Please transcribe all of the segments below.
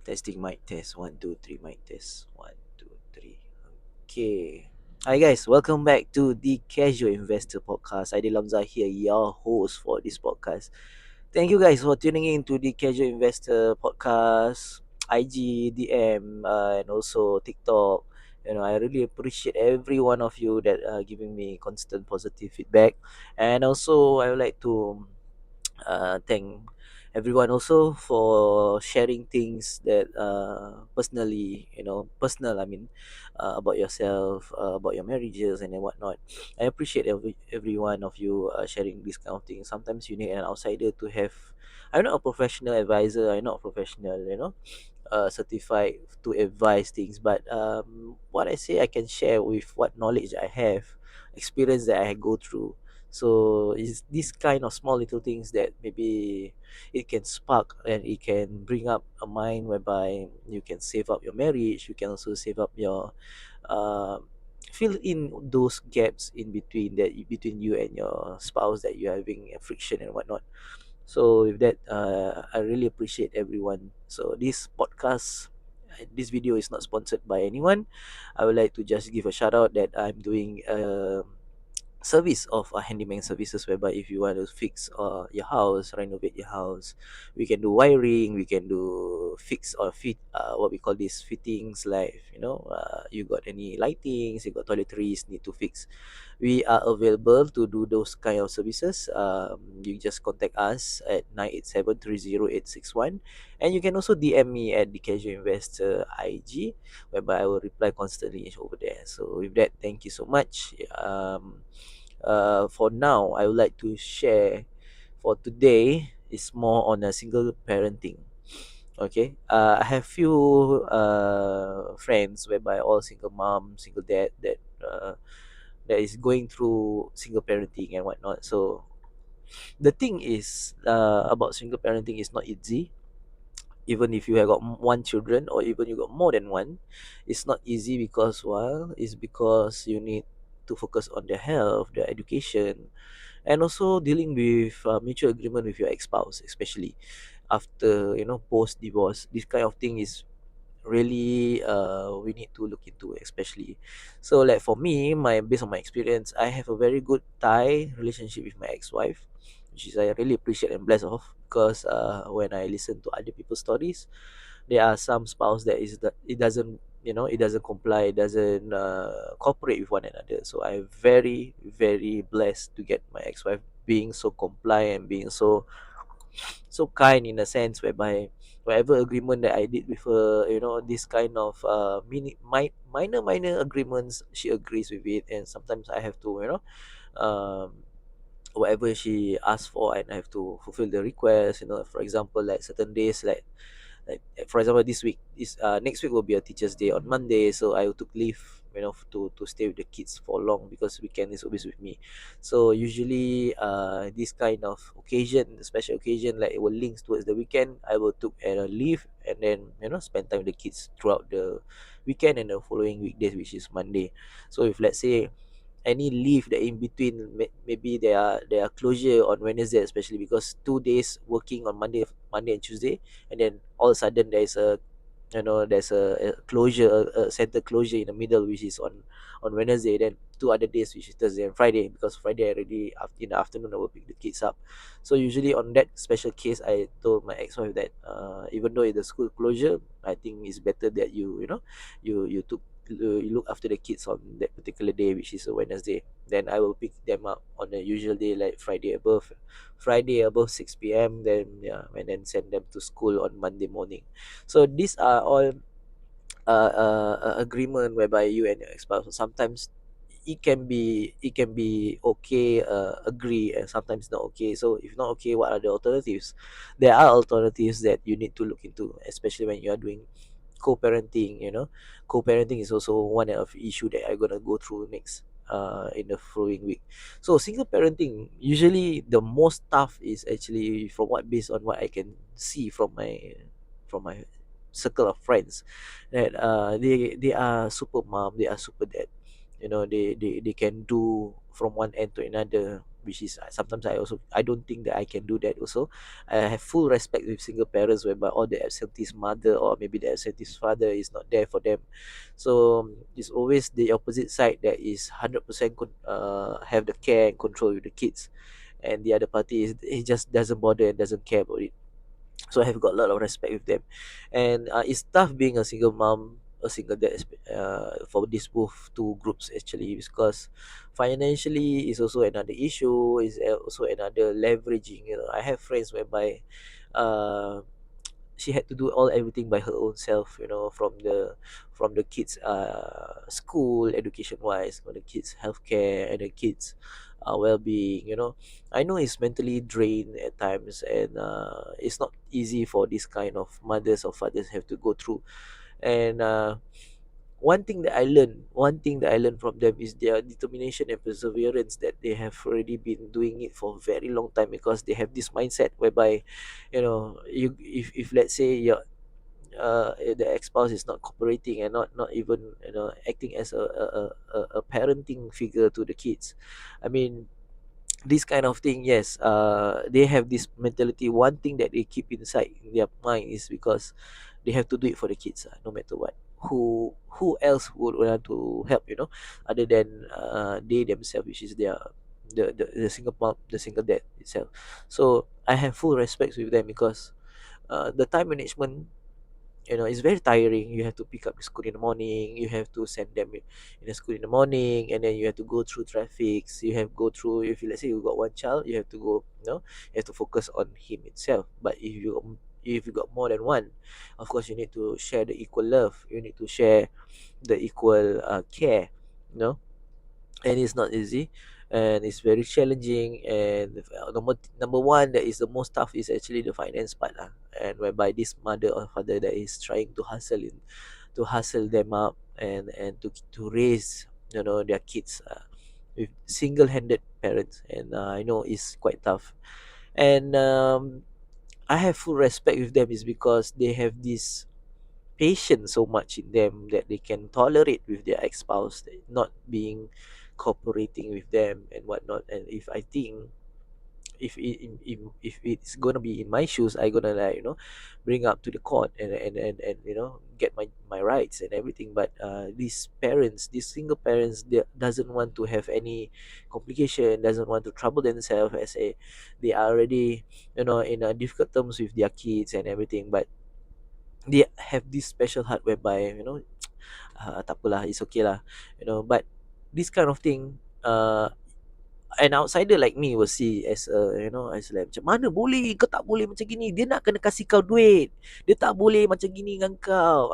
Testing mic test. 1, 2, 3. Mic test. 1, 2, 3. Okay. Hi guys, welcome back to the Casual Investor Podcast. Aidil Lamza here, your host for this podcast. Thank you guys for tuning in to the Casual Investor Podcast, IG, DM, and also TikTok. I really appreciate every one of you that are giving me constant positive feedback. And also, I would like to thank everyone also for sharing things that personally, personal, about yourself, about your marriages and then whatnot. I appreciate every one of you sharing this kind of thing. Sometimes you need an outsider to have. I'm not a professional advisor, I'm not a professional, certified to advise things, but what I say I can share with what knowledge I have, experience that I go through. So it's this kind of small little things that maybe it can spark and it can bring up a mind whereby you can save up your marriage, you can also save up your uh, fill in those gaps in between between you and your spouse that you're having a friction and whatnot. So with that, I really appreciate everyone. So this podcast, this video is not sponsored by anyone. I would like to just give a shout out that I'm doing service of handyman services, whereby if you want to fix your house, renovate your house, we can do wiring, we can do fix or fit what we call this fittings, like you got any lightings, you got toiletries need to fix, we are available to do those kind of services. You just contact us at 987 30861, and you can also DM me at the Casual Investor IG, whereby I will reply constantly over there. So with that, thank you so much. For now, I would like to share for today is more on a single parenting. Okay, I have few friends whereby all single mom, single dad that is going through single parenting and whatnot. So the thing is, about single parenting is not easy. Even if you have got one children or even you got more than one, it's not easy because, well, it's because you need to focus on their health, their education, and also dealing with mutual agreement with your ex-spouse, especially after post divorce. This kind of thing is really we need to look into, especially. So like for me, my based on my experience, I have a very good tie relationship with my ex-wife, which is I really appreciate and blessed of, because when I listen to other people's stories, there are some spouse that is that it doesn't, it doesn't comply, it doesn't cooperate with one another. So I'm very very blessed to get my ex-wife being so compliant, being so kind, in a sense whereby whatever agreement that I did with her, this kind of minor agreements, she agrees with it. And sometimes I have to, um whatever she asks for, and I have to fulfill the request. For example, like certain days, for example, this week, this next week will be a teacher's day on Monday, so I took leave, to stay with the kids for long, because weekend is always with me. So usually this kind of occasion, special occasion, like it will links towards the weekend, I will took a leave, and then spend time with the kids throughout the weekend and the following weekdays, which is Monday. So if let's say any leave that in between, maybe there are closure on Wednesday, especially because 2 days working on Monday and Tuesday, and then all of a sudden there's a closure, a center closure in the middle, which is on Wednesday. Then 2 other days, which is Thursday and Friday, because Friday already in the afternoon I will pick the kids up. So usually on that special case, I told my ex-wife that even though it's the school closure, I think it's better that you look after the kids on that particular day, which is a Wednesday. Then I will pick them up on the usual day, like Friday above 6 p.m. Then yeah, and then send them to school on Monday morning. So these are all agreement whereby you and your spouse, sometimes it can be okay, agree, and sometimes not okay. So if not okay, what are the alternatives? There are alternatives that you need to look into, especially when you are doing co-parenting. Co-parenting is also one of issue that I'm gonna go through next in the following week. So single parenting, usually the most tough is actually, from what based on what I can see from my circle of friends, that they are super mom, they are super dad. They can do from one end to another. which is sometimes I don't think that I can do that also. I have full respect with single parents whereby all the absentee mother or maybe the absentee father is not there for them. So it's always the opposite side that is 100% have the care and control with the kids, and the other party is he just doesn't bother and doesn't care about it. So I have got a lot of respect with them, and it's tough being a single mom, a single dad, for these both two groups actually, because financially is also another issue, is also another leveraging. I have friends whereby uh she had to do all everything by her own self, from the kids school education wise, for the kids healthcare and the kids well-being. I know it's mentally drained at times, and it's not easy for this kind of mothers or fathers have to go through. And one thing that I learned from them is their determination and perseverance, that they have already been doing it for a very long time, because they have this mindset whereby, if let's say the ex-spouse is not cooperating and not even acting as a parenting figure to the kids. I mean, this kind of thing, yes, they have this mentality. One thing that they keep inside their mind is because they have to do it for the kids, no matter what. Who else would want to help, other than they themselves, which is their the single mom, the single dad itself. So I have full respect with them, because the time management, it's very tiring. You have to pick up the school in the morning, you have to send them in the school in the morning, and then you have to go through traffics, you have go through, if you, let's say you got one child, you have to go, you have to focus on him itself. But if you got more than one, of course you need to share the equal love, you need to share the equal care, you know and it's not easy, and it's very challenging. And number one, that is the most tough, is actually the finance part lah. And whereby this mother or father that is trying to hustle them up, and to raise their kids, with single-handed parents. And I know it's quite tough. And I have full respect with them, is because they have this patience so much in them, that they can tolerate with their ex-spouse not being cooperating with them and whatnot. And if I think, if it's gonna be in my shoes, I gonna, like, bring up to the court, and get my rights and everything. But these single parents, they doesn't want to have any complication, doesn't want to trouble themselves, as a they are already, in a difficult terms with their kids and everything. But they have this special heart whereby, tak apalah, it's okay lah, but this kind of thing, an outsider like me will see as a, as like, macam mana boleh, kau tak boleh macam gini, dia nak kena kasih kau duit, dia tak boleh macam gini dengan kau,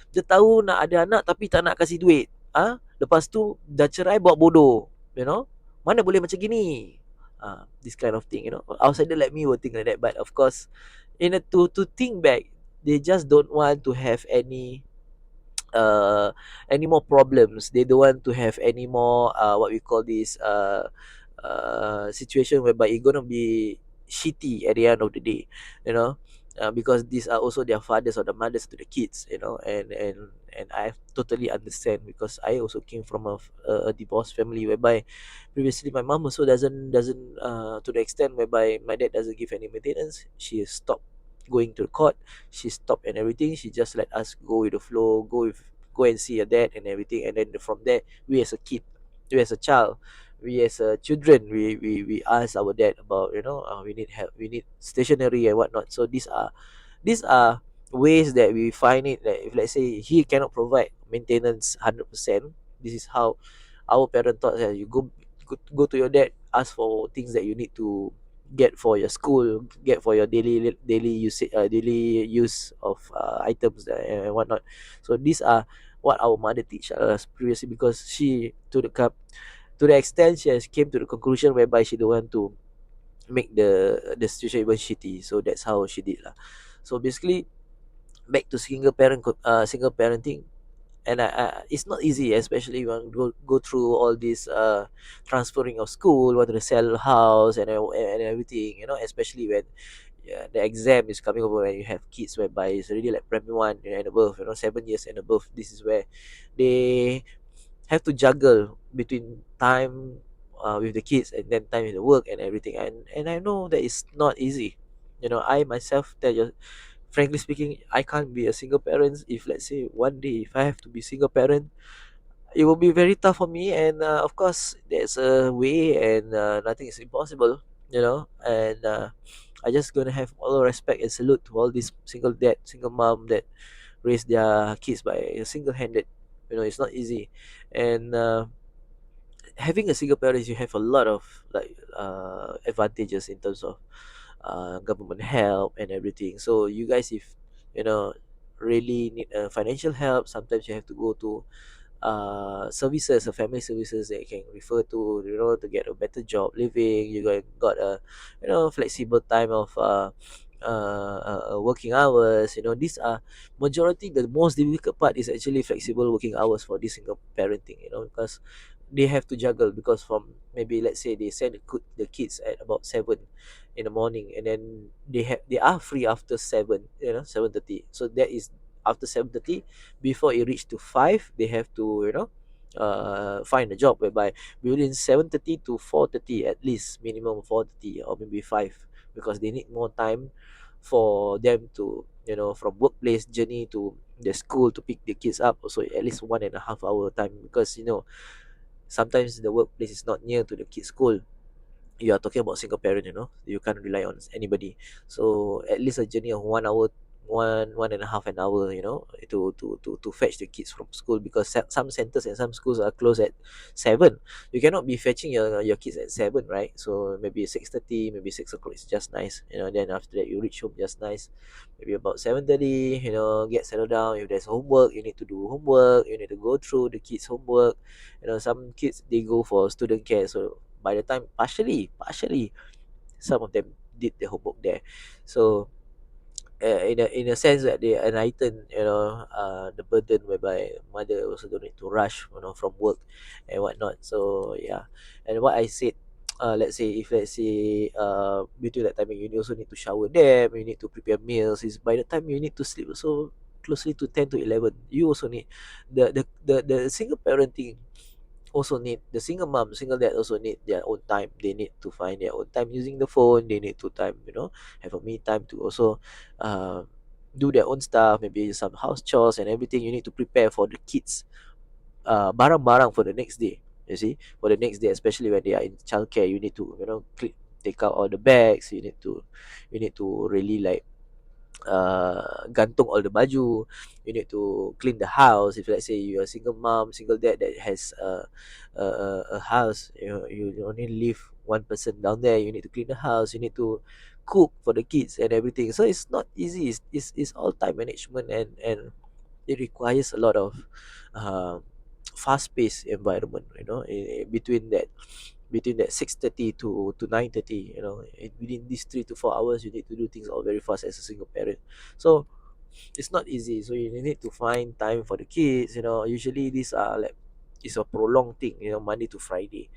dia tahu nak ada anak tapi tak nak kasih duit, lepas tu dah cerai buat bodoh, mana boleh macam gini. This kind of thing, outsider like me will think like that. But of course, to think back, they just don't want to have uh any more problems. They don't want to have any more, what we call this, situation whereby it's gonna be shitty at the end of the day, you know because these are also their fathers or the mothers to the kids, and I totally understand, because I also came from a divorced family, whereby previously my mom also doesn't to the extent whereby my dad doesn't give any maintenance. She stopped going to the court, she stopped and everything. She just let us go with the flow, go and see your dad and everything. And then from there, we as a kid, we as a child, we as children, we ask our dad about, we need help, we need stationery and whatnot. So these are ways that we find it, that if let's say he cannot provide maintenance 100%, this is how our parent taught us. You go to your dad, ask for things that you need to get for your school, get for your daily use of items and whatnot. So these are what our mother teach us previously, because she, to the extent, she has came to the conclusion whereby she don't want to make the situation even shitty. So that's how she did lah. So basically, back to single parenting. And it's not easy, especially when you go through all this transferring of school, want to sell house and everything, especially when, yeah, the exam is coming over, when you have kids whereby it's already like primary one and above, 7 years and above. This is where they have to juggle between time with the kids, and then time with the work and everything. And I know that it's not easy. I myself tell you, frankly speaking, I can't be a single parent. If let's say one day if I have to be single parent, it will be very tough for me. And of course there's a way, and nothing is impossible. And I just gonna have all the respect and salute to all these single dad, single mom that raise their kids by single handed. It's not easy. And having a single parent, you have a lot of like advantages in terms of government help and everything. So you guys, if you know really need financial help, sometimes you have to go to services, family services that you can refer to, to get a better job living. Got a flexible time of working hours. These are majority. The most difficult part is actually flexible working hours for this single parenting. Because they have to juggle, because from maybe let's say they send the kids at about 7 in the morning, and then they are free after 7, 7:30. So that is after 7:30. Before it reach to 5, they have to find a job whereby within 7:30 to 4:30, at least minimum 4:30 or maybe 5, because they need more time for them to, from workplace journey to the school to pick the kids up. Also at least 1.5 hour time, because sometimes the workplace is not near to the kids school. You are talking about single parent, you can't rely on anybody. So at least a journey of 1 hour, one and a half an hour, to fetch the kids from school, because some centers and some schools are closed at 7. You cannot be fetching your kids at 7, right? So maybe 6:30, maybe 6 o'clock is just nice. Then after that you reach home just nice. Maybe about 7:30, get settled down. If there's homework, you need to do homework. You need to go through the kids homework. Some kids, they go for student care, so by the time, partially some of them did the homework there. So in a sense that they enlighten, the burden, whereby mother also don't need to rush, from work and whatnot. So yeah. And what I said, let's say between that time, you also need to shower them, you need to prepare meals. Is by the time you need to sleep also closely to 10 to 11. You also need the single parenting, also need the single mom, single dad also need their own time. They need to find their own time using the phone. They need to time, have a me time to also uh, do their own stuff, maybe some house chores and everything. You need to prepare for the kids barang-barang for the next day. You see, for the next day, especially when they are in childcare, you need to, take out all the bags. You need to really like gantung all the baju. You need to clean the house. If let's say you're a single mom, single dad that has a house, you only leave one person down there. You need to clean the house. You need to cook for the kids and everything. So it's not easy. It's all time management, and it requires a lot of uh, fast-paced environment. Between that 6:30 to 9:30. Within these 3 to 4 hours, you need to do things all very fast as a single parent. So it's not easy. So you need to find time for the kids. Usually these are like, it's a prolonged thing. Monday to Friday.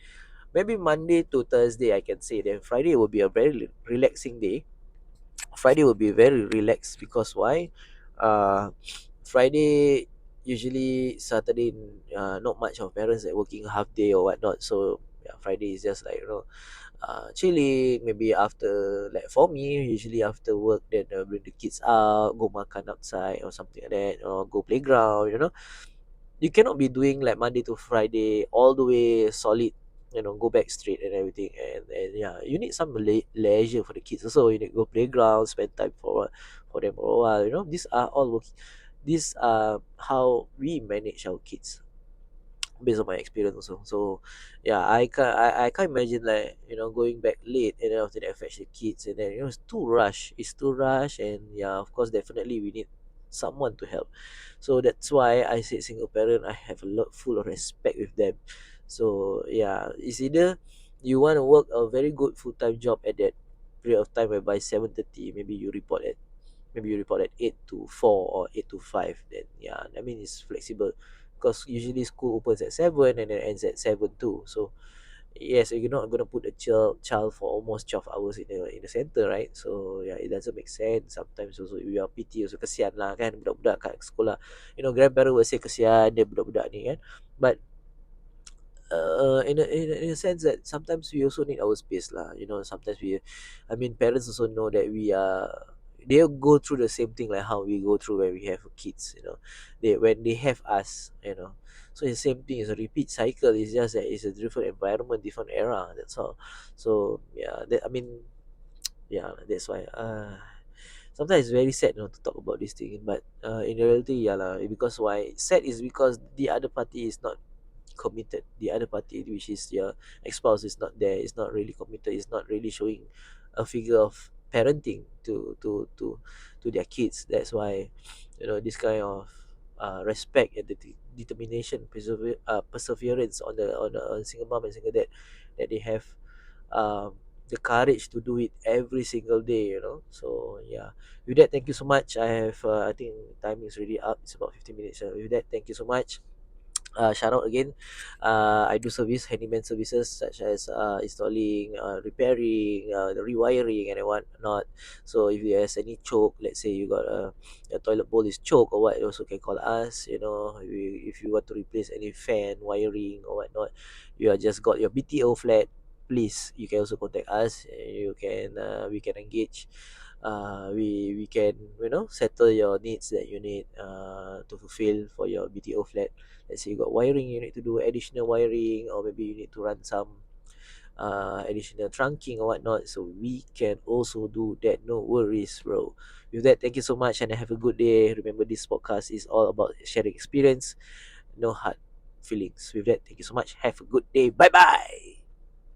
Maybe Monday to Thursday, I can say. Then Friday will be a very relaxing day. Friday will be very relaxed, because why? Friday, usually Saturday, not much of parents that working half day or whatnot. So yeah, Friday is just like, chilling. Maybe after, like for me, usually after work, then bring the kids out, go makan outside or something like that, or go playground. You cannot be doing like Monday to Friday all the way solid. Go back straight and everything. And yeah, you need some leisure for the kids also. You need to go playground, spend time for them for a while. These are how we manage our kids, based on my experience also. So yeah, I can't imagine, like, going back late, and then after that fetch the kids, and then it's too rush. And yeah, of course, definitely we need someone to help. So that's why I said single parent, I have a lot full of respect with them. So yeah, it's either you want to work a very good full-time job at that period of time, whereby 7:30, maybe you report at 8 to 4 or 8 to 5. Then yeah, I mean, it's flexible, because usually school opens at 7 and then ends at 7 too. So yes, you're not gonna put a child for almost 12 hours in the center, right? So yeah, it doesn't make sense. Sometimes also we are pity also, kesian lah kan budak-budak kat sekolah. Grandparent will say kesian dia budak-budak ni kan. But in a sense that sometimes we also need our space lah. Sometimes I mean, parents also know that they'll go through the same thing like how we go through when we have kids. When they have us. So the same thing is a repeat cycle. It's just that it's a different environment, different era. That's all. So yeah, I mean, yeah, that's why. Sometimes it's very sad, to talk about this thing. But in reality, yeah lah. Because why? Sad is because the other party is not committed. The other party, which is your ex-spouse, is not there. Is not really committed. Is not really showing a figure of parenting to their kids. That's why, this kind of respect and determination, perseverance on single mom and single dad, that they have um, the courage to do it every single day. So yeah, with that, thank you so much. I think time is really up. It's about 15 minutes. With that, thank you so much. Shout out again. I do handyman services such as installing, repairing, the rewiring and whatnot. So if there's any choke, let's say you got a toilet bowl is choke or what, you also can call us. If you want to replace any fan wiring or whatnot, you are just got your BTO flat. Please, you can also contact us. You can we can engage. We can settle your needs that you need to fulfill for your BTO flat. Let's say you got wiring, you need to do additional wiring, or maybe you need to run some additional trunking or whatnot. So we can also do that. No worries, bro. With that, thank you so much and have a good day. Remember, this podcast is all about sharing experience, no hard feelings. With that, thank you so much. Have a good day. Bye bye.